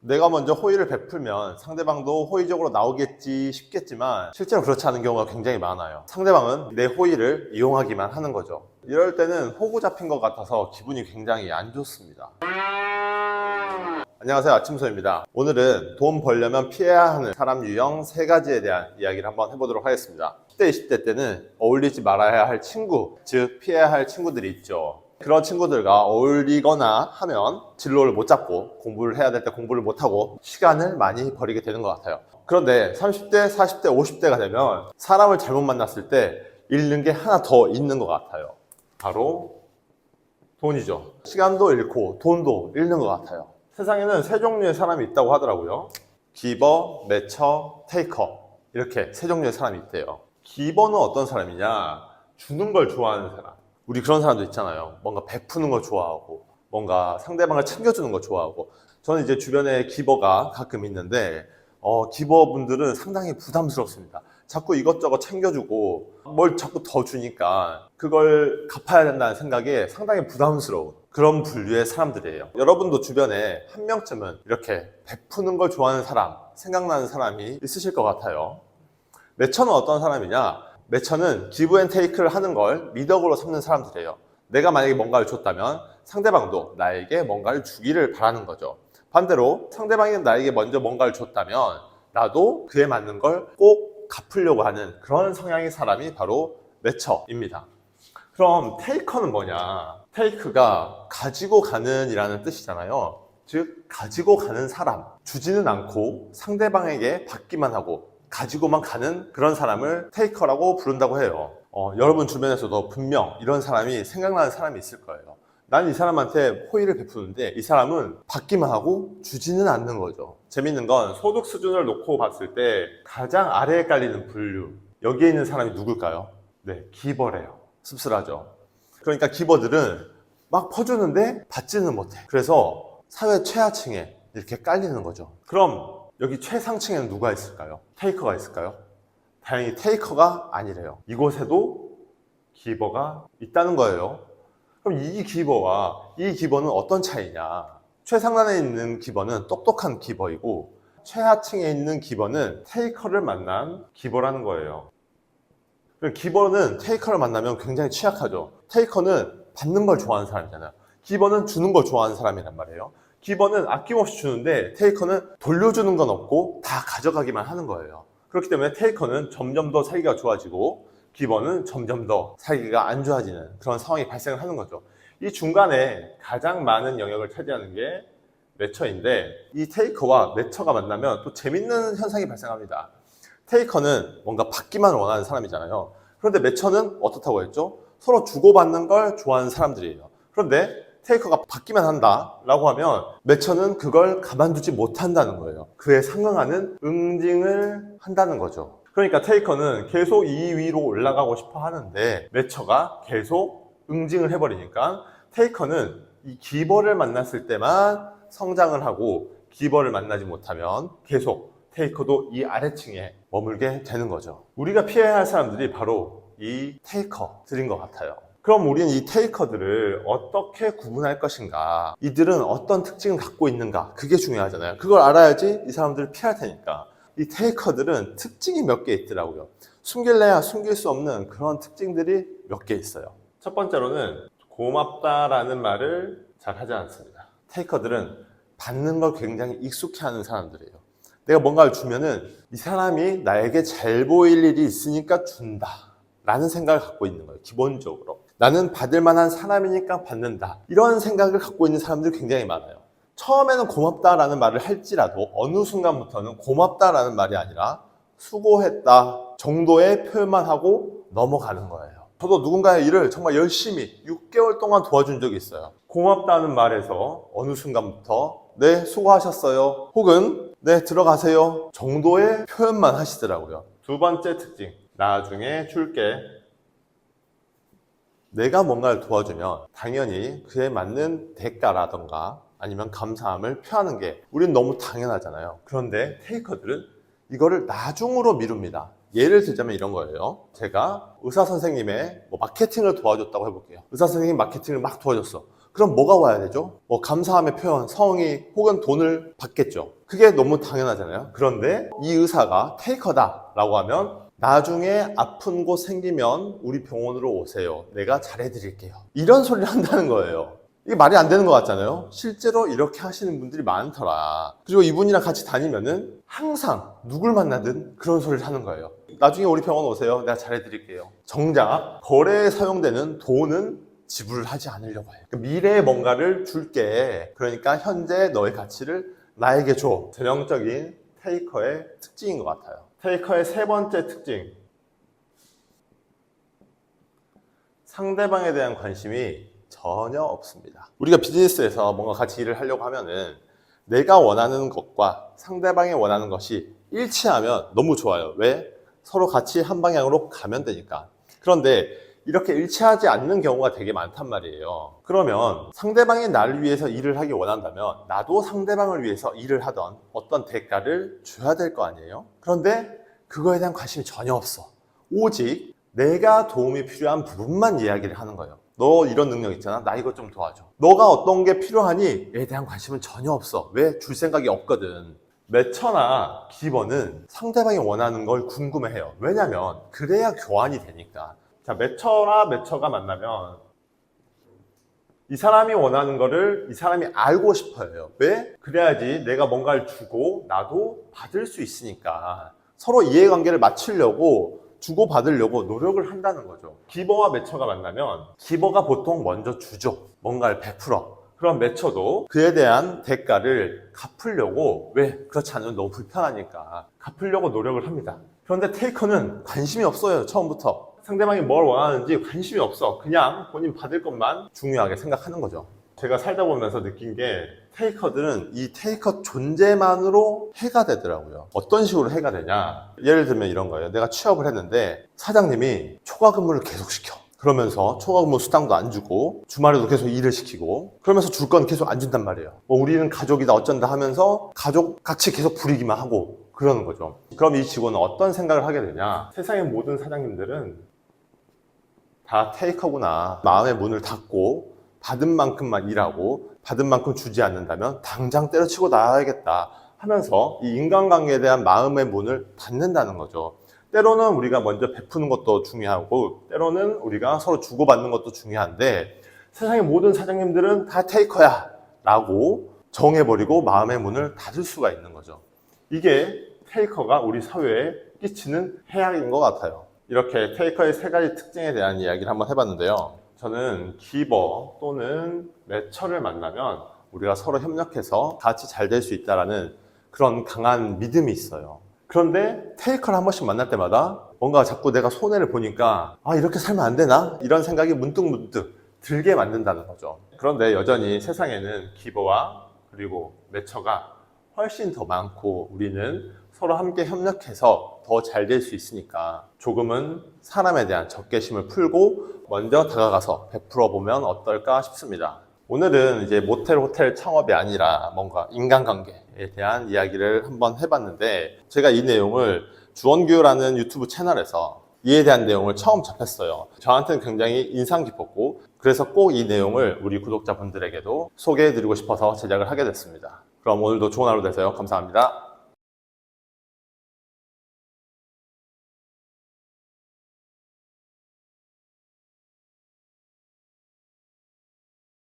내가 먼저 호의를 베풀면 상대방도 호의적으로 나오겠지 싶겠지만 실제로 그렇지 않은 경우가 굉장히 많아요. 상대방은 내 호의를 이용하기만 하는 거죠. 이럴 때는 호구 잡힌 것 같아서 기분이 굉장히 안 좋습니다. 안녕하세요, 아침소입니다. 오늘은 돈 벌려면 피해야 하는 사람 유형 3가지에 대한 이야기를 한번 해보도록 하겠습니다. 10대, 20대 때는 어울리지 말아야 할 친구, 즉 피해야 할 친구들이 있죠. 그런 친구들과 어울리거나 하면 진로를 못 잡고 공부를 해야 될 때 공부를 못하고 시간을 많이 버리게 되는 것 같아요. 그런데 30대, 40대, 50대가 되면 사람을 잘못 만났을 때 잃는 게 하나 더 있는 것 같아요. 바로 돈이죠. 시간도 잃고 돈도 잃는 것 같아요. 세상에는 3종류의 사람이 있다고 하더라고요. 기버, 매처, 테이커, 이렇게 3종류의 사람이 있대요. 기버는 어떤 사람이냐? 주는 걸 좋아하는 사람. 우리 그런 사람도 있잖아요. 뭔가 베푸는 걸 좋아하고 뭔가 상대방을 챙겨주는 걸 좋아하고. 저는 이제 주변에 기버가 가끔 있는데 기버분들은 상당히 부담스럽습니다. 자꾸 이것저것 챙겨주고 뭘 자꾸 더 주니까 그걸 갚아야 된다는 생각에 상당히 부담스러운 그런 분류의 사람들이에요. 여러분도 주변에 한 명쯤은 이렇게 베푸는 걸 좋아하는 사람, 생각나는 사람이 있으실 것 같아요. 매처는 어떤 사람이냐? 매처는 기브 앤 테이크를 하는 걸 미덕으로 삼는 사람들이에요. 내가 만약에 뭔가를 줬다면 상대방도 나에게 뭔가를 주기를 바라는 거죠. 반대로 상대방이 나에게 먼저 뭔가를 줬다면 나도 그에 맞는 걸 꼭 갚으려고 하는 그런 성향의 사람이 바로 매처입니다. 그럼 테이커는 뭐냐? 테이크가 가지고 가는 이라는 뜻이잖아요. 즉 가지고 가는 사람, 주지는 않고 상대방에게 받기만 하고 가지고만 가는 그런 사람을 테이커라고 부른다고 해요. 여러분 주변에서도 분명 이런 사람이 생각나는 사람이 있을 거예요. 난 이 사람한테 호의를 베푸는데 이 사람은 받기만 하고 주지는 않는 거죠. 재밌는 건 소득 수준을 놓고 봤을 때 가장 아래에 깔리는 분류, 여기에 있는 사람이 누굴까요? 네, 기버래요. 씁쓸하죠. 그러니까 기버들은 막 퍼주는데 받지는 못해. 그래서 사회 최하층에 이렇게 깔리는 거죠. 그럼 여기 최상층에는 누가 있을까요? 테이커가 있을까요? 다행히 테이커가 아니래요. 이곳에도 기버가 있다는 거예요. 그럼 이 기버와 이 기버는 어떤 차이냐? 최상단에 있는 기버는 똑똑한 기버이고 최하층에 있는 기버는 테이커를 만난 기버라는 거예요. 기버는 테이커를 만나면 굉장히 취약하죠. 테이커는 받는 걸 좋아하는 사람이잖아요. 기버는 주는 걸 좋아하는 사람이란 말이에요. 기버는 아낌없이 주는데 테이커는 돌려주는 건 없고 다 가져가기만 하는 거예요. 그렇기 때문에 테이커는 점점 더 살기가 좋아지고 기버는 점점 더 살기가 안 좋아지는 그런 상황이 발생을 하는 거죠. 이 중간에 가장 많은 영역을 차지하는 게 매처인데 이 테이커와 매처가 만나면 또 재밌는 현상이 발생합니다. 테이커는 뭔가 받기만 원하는 사람이잖아요. 그런데 매처는 어떻다고 했죠? 서로 주고받는 걸 좋아하는 사람들이에요. 그런데 테이커가 받기만 한다라고 하면 매처는 그걸 가만두지 못한다는 거예요. 그에 상응하는 응징을 한다는 거죠. 그러니까 테이커는 계속 이 위로 올라가고 싶어 하는데 매처가 계속 응징을 해버리니까 테이커는 이 기버를 만났을 때만 성장을 하고 기버를 만나지 못하면 계속 테이커도 이 아래층에 머물게 되는 거죠. 우리가 피해야 할 사람들이 바로 이 테이커들인 것 같아요. 그럼 우리는 이 테이커들을 어떻게 구분할 것인가? 이들은 어떤 특징을 갖고 있는가? 그게 중요하잖아요. 그걸 알아야지 이 사람들을 피할 테니까. 이 테이커들은 특징이 몇 개 있더라고요. 숨길래야 숨길 수 없는 그런 특징들이 몇 개 있어요. 첫 번째로는 고맙다라는 말을 잘 하지 않습니다. 테이커들은 받는 걸 굉장히 익숙해하는 사람들이에요. 내가 뭔가를 주면은 이 사람이 나에게 잘 보일 일이 있으니까 준다 라는 생각을 갖고 있는 거예요. 기본적으로 나는 받을 만한 사람이니까 받는다, 이런 생각을 갖고 있는 사람들이 굉장히 많아요. 처음에는 고맙다라는 말을 할지라도 어느 순간부터는 고맙다라는 말이 아니라 수고했다 정도의 표현만 하고 넘어가는 거예요. 저도 누군가의 일을 정말 열심히 6개월 동안 도와준 적이 있어요. 고맙다는 말에서 어느 순간부터 네, 수고하셨어요, 혹은 네, 들어가세요 정도의 표현만 하시더라고요. 두 번째 특징, 나중에 줄게. 내가 뭔가를 도와주면 당연히 그에 맞는 대가라던가 아니면 감사함을 표하는 게 우린 너무 당연하잖아요. 그런데 테이커들은 이거를 나중으로 미룹니다. 예를 들자면 이런 거예요. 제가 의사 선생님의 마케팅을 도와줬다고 해볼게요. 의사 선생님이 마케팅을 막 도와줬어. 그럼 뭐가 와야 되죠? 뭐 감사함의 표현, 성의 혹은 돈을 받겠죠. 그게 너무 당연하잖아요. 그런데 이 의사가 테이커다라고 하면 나중에 아픈 곳 생기면 우리 병원으로 오세요. 내가 잘해드릴게요. 이런 소리를 한다는 거예요. 이게 말이 안 되는 것 같잖아요. 실제로 이렇게 하시는 분들이 많더라. 그리고 이분이랑 같이 다니면은 항상 누굴 만나든 그런 소리를 하는 거예요. 나중에 우리 병원 오세요. 내가 잘해드릴게요. 정작 거래에 사용되는 돈은 지불을 하지 않으려고 해요. 미래에 뭔가를 줄게. 그러니까 현재 너의 가치를 나에게 줘. 전형적인 테이커의 특징인 것 같아요. 테이커의 세 번째 특징. 상대방에 대한 관심이 전혀 없습니다. 우리가 비즈니스에서 뭔가 같이 일을 하려고 하면은 내가 원하는 것과 상대방이 원하는 것이 일치하면 너무 좋아요. 왜? 서로 같이 한 방향으로 가면 되니까. 그런데 이렇게 일치하지 않는 경우가 되게 많단 말이에요. 그러면 상대방이 나를 위해서 일을 하기 원한다면 나도 상대방을 위해서 일을 하던 어떤 대가를 줘야 될 거 아니에요? 그런데 그거에 대한 관심이 전혀 없어. 오직 내가 도움이 필요한 부분만 이야기를 하는 거예요. 너 이런 능력 있잖아. 나 이거 좀 도와줘. 너가 어떤 게 필요하니?에 대한 관심은 전혀 없어. 왜? 줄 생각이 없거든. 매처나 기버는 상대방이 원하는 걸 궁금해해요. 왜냐면 그래야 교환이 되니까. 자, 매처가 만나면 이 사람이 원하는 거를 이 사람이 알고 싶어요. 왜? 그래야지 내가 뭔가를 주고 나도 받을 수 있으니까. 서로 이해관계를 맞추려고 주고받으려고 노력을 한다는 거죠. 기버와 매처가 만나면 기버가 보통 먼저 주죠. 뭔가를 베풀어. 그럼 매처도 그에 대한 대가를 갚으려고, 왜? 그렇지 않으면 너무 불편하니까 갚으려고 노력을 합니다. 그런데 테이커는 관심이 없어요. 처음부터. 상대방이 뭘 원하는지 관심이 없어. 그냥 본인 받을 것만 중요하게 생각하는 거죠. 제가 살다 보면서 느낀 게 테이커들은 이 테이커 존재만으로 해가 되더라고요. 어떤 식으로 해가 되냐? 예를 들면 이런 거예요. 내가 취업을 했는데 사장님이 초과 근무를 계속 시켜. 그러면서 초과 근무 수당도 안 주고 주말에도 계속 일을 시키고 그러면서 줄 건 계속 안 준단 말이에요. 뭐 우리는 가족이다 어쩐다 하면서 가족 같이 계속 부리기만 하고 그러는 거죠. 그럼 이 직원은 어떤 생각을 하게 되냐? 세상의 모든 사장님들은 다 테이커구나. 마음의 문을 닫고 받은 만큼만 일하고 받은 만큼 주지 않는다면 당장 때려치고 나가야겠다 하면서 이 인간관계에 대한 마음의 문을 닫는다는 거죠. 때로는 우리가 먼저 베푸는 것도 중요하고 때로는 우리가 서로 주고받는 것도 중요한데 세상의 모든 사장님들은 다 테이커야 라고 정해버리고 마음의 문을 닫을 수가 있는 거죠. 이게 테이커가 우리 사회에 끼치는 해악인 것 같아요. 이렇게 테이커의 세 가지 특징에 대한 이야기를 한번 해봤는데요. 저는 기버 또는 매처를 만나면 우리가 서로 협력해서 같이 잘 될 수 있다는 그런 강한 믿음이 있어요. 그런데 테이커를 한 번씩 만날 때마다 뭔가 자꾸 내가 손해를 보니까 아 이렇게 살면 안 되나? 이런 생각이 문득문득 들게 만든다는 거죠. 그런데 여전히 세상에는 기버와 그리고 매처가 훨씬 더 많고 우리는 서로 함께 협력해서 더 잘 될 수 있으니까 조금은 사람에 대한 적개심을 풀고 먼저 다가가서 베풀어 보면 어떨까 싶습니다. 오늘은 이제 모텔, 호텔 창업이 아니라 뭔가 인간관계에 대한 이야기를 한번 해봤는데 제가 이 내용을 주원규라는 유튜브 채널에서 이에 대한 내용을 처음 접했어요. 저한테는 굉장히 인상 깊었고 그래서 꼭 이 내용을 우리 구독자분들에게도 소개해드리고 싶어서 제작을 하게 됐습니다. 그럼 오늘도 좋은 하루 되세요. 감사합니다.